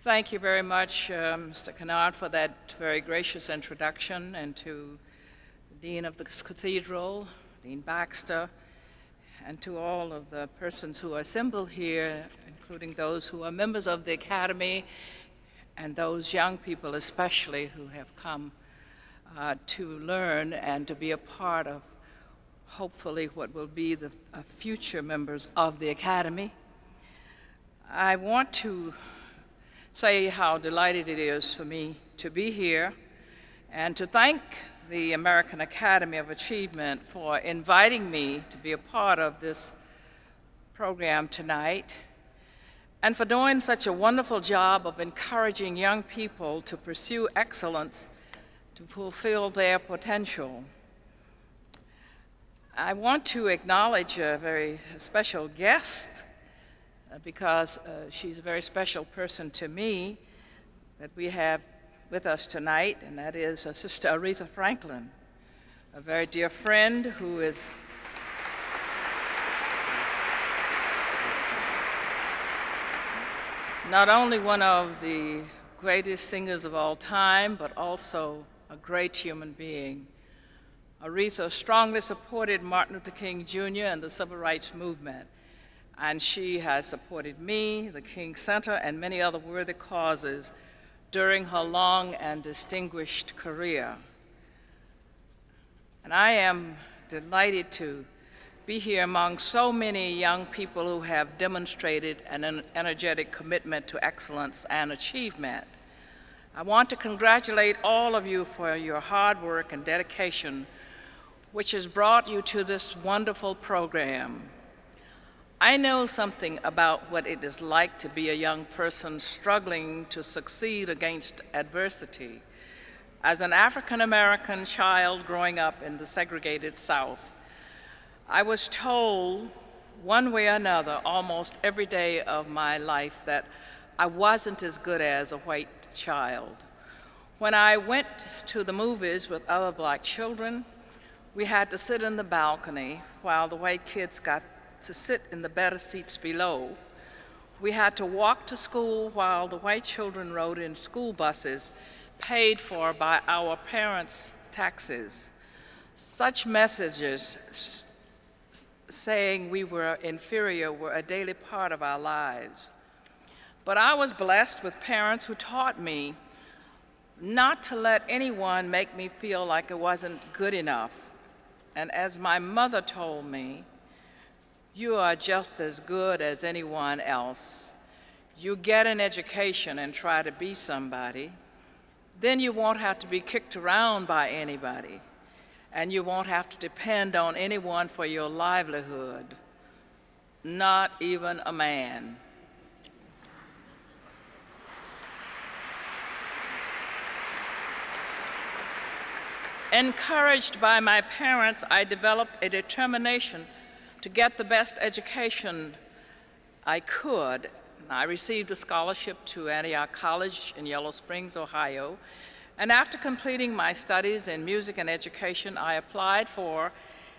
Thank you very much, Mr. Kennard, for that very gracious introduction, and to the Dean of the Cathedral, Dean Baxter, and to all of the persons who are assembled here, including those who are members of the Academy, and those young people especially who have come to learn and to be a part of, hopefully, what will be the future members of the Academy. I want to say how delighted it is for me to be here and to thank the American Academy of Achievement for inviting me to be a part of this program tonight, and for doing such a wonderful job of encouraging young people to pursue excellence to fulfill their potential. I want to acknowledge a very special guest because she's a very special person to me that we have with us tonight, and that is Sister Aretha Franklin, a very dear friend who is not only one of the greatest singers of all time, but also a great human being. Aretha strongly supported Martin Luther King Jr. and the Civil Rights Movement, and she has supported me, the King Center, and many other worthy causes during her long and distinguished career. And I am delighted to be here among so many young people who have demonstrated an energetic commitment to excellence and achievement. I want to congratulate all of you for your hard work and dedication, which has brought you to this wonderful program. I know something about what it is like to be a young person struggling to succeed against adversity. As an African-American child growing up in the segregated South, I was told one way or another almost every day of my life that I wasn't as good as a white child. When I went to the movies with other black children, we had to sit in the balcony while the white kids got to sit in the better seats below. We had to walk to school while the white children rode in school buses paid for by our parents' taxes. Such messages saying we were inferior were a daily part of our lives. But I was blessed with parents who taught me not to let anyone make me feel like I wasn't good enough. And as my mother told me, you are just as good as anyone else. You get an education and try to be somebody, then you won't have to be kicked around by anybody, and you won't have to depend on anyone for your livelihood, not even a man. Encouraged by my parents, I developed a determination to get the best education I could. I received a scholarship to Antioch College in Yellow Springs, Ohio, and after completing my studies in music and education, I applied for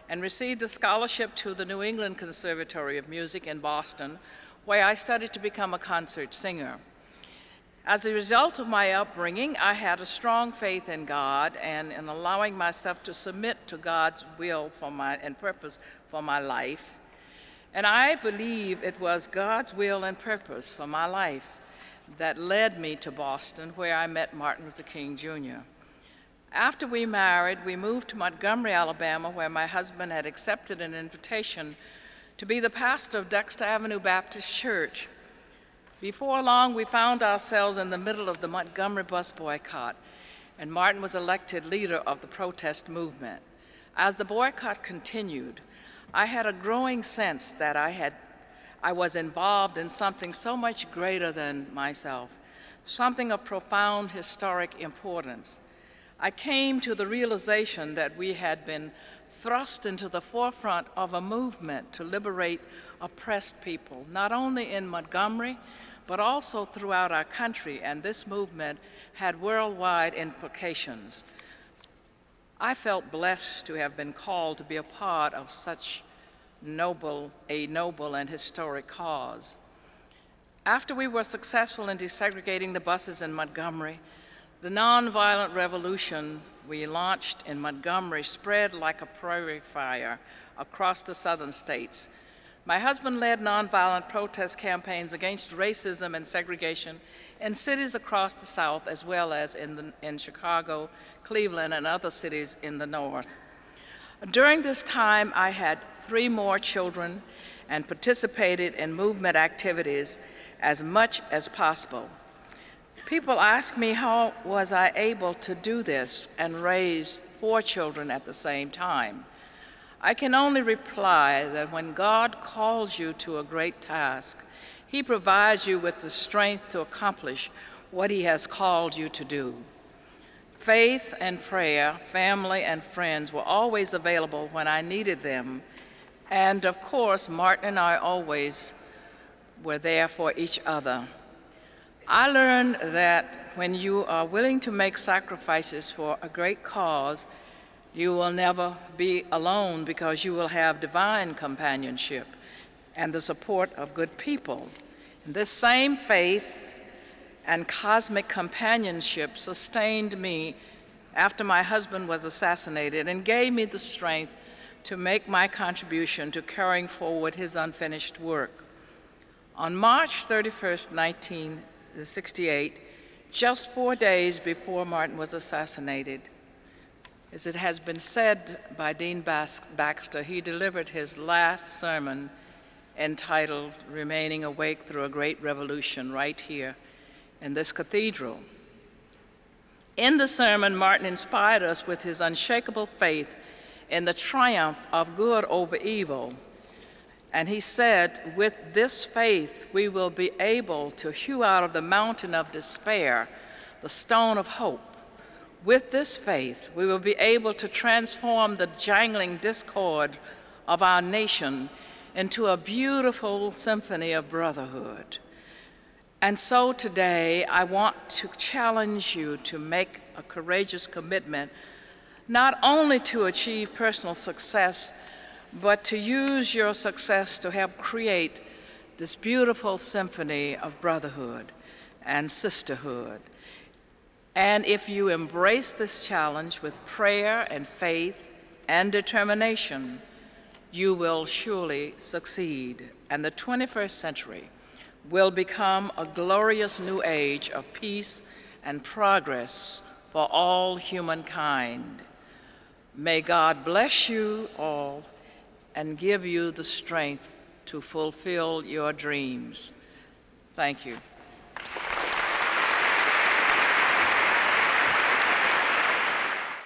and received a scholarship to the New England Conservatory of Music in Boston, where I studied to become a concert singer. As a result of my upbringing, I had a strong faith in God and in allowing myself to submit to God's will and purpose for my life. And I believe it was God's will and purpose for my life that led me to Boston, where I met Martin Luther King Jr. After we married, we moved to Montgomery, Alabama, where my husband had accepted an invitation to be the pastor of Dexter Avenue Baptist Church. Before long, we found ourselves in the middle of the Montgomery bus boycott, and Martin was elected leader of the protest movement. As the boycott continued, I had a growing sense that I was involved in something so much greater than myself, something of profound historic importance. I came to the realization that we had been thrust into the forefront of a movement to liberate oppressed people, not only in Montgomery, but also throughout our country, and this movement had worldwide implications. I felt blessed to have been called to be a part of such a noble and historic cause. After we were successful in desegregating the buses in Montgomery, the nonviolent revolution we launched in Montgomery spread like a prairie fire across the southern states. My husband led nonviolent protest campaigns against racism and segregation in cities across the South, as well as in Chicago, Cleveland, and other cities in the North. During this time, I had 3 more children and participated in movement activities as much as possible. People ask me how was I able to do this and raise 4 children at the same time. I can only reply that when God calls you to a great task, He provides you with the strength to accomplish what He has called you to do. Faith and prayer, family and friends were always available when I needed them, and of course, Martin and I always were there for each other. I learned that when you are willing to make sacrifices for a great cause, you will never be alone because you will have divine companionship and the support of good people. And this same faith and cosmic companionship sustained me after my husband was assassinated and gave me the strength to make my contribution to carrying forward his unfinished work. On March 31st, 1968, just 4 days before Martin was assassinated, as it has been said by Dean Baxter, he delivered his last sermon entitled Remaining Awake Through a Great Revolution right here in this cathedral. In the sermon, Martin inspired us with his unshakable faith in the triumph of good over evil. And he said, with this faith, we will be able to hew out of the mountain of despair the stone of hope. With this faith, we will be able to transform the jangling discord of our nation into a beautiful symphony of brotherhood. And so today, I want to challenge you to make a courageous commitment, not only to achieve personal success, but to use your success to help create this beautiful symphony of brotherhood and sisterhood. And if you embrace this challenge with prayer and faith and determination, you will surely succeed. And the 21st century will become a glorious new age of peace and progress for all humankind. May God bless you all and give you the strength to fulfill your dreams. Thank you.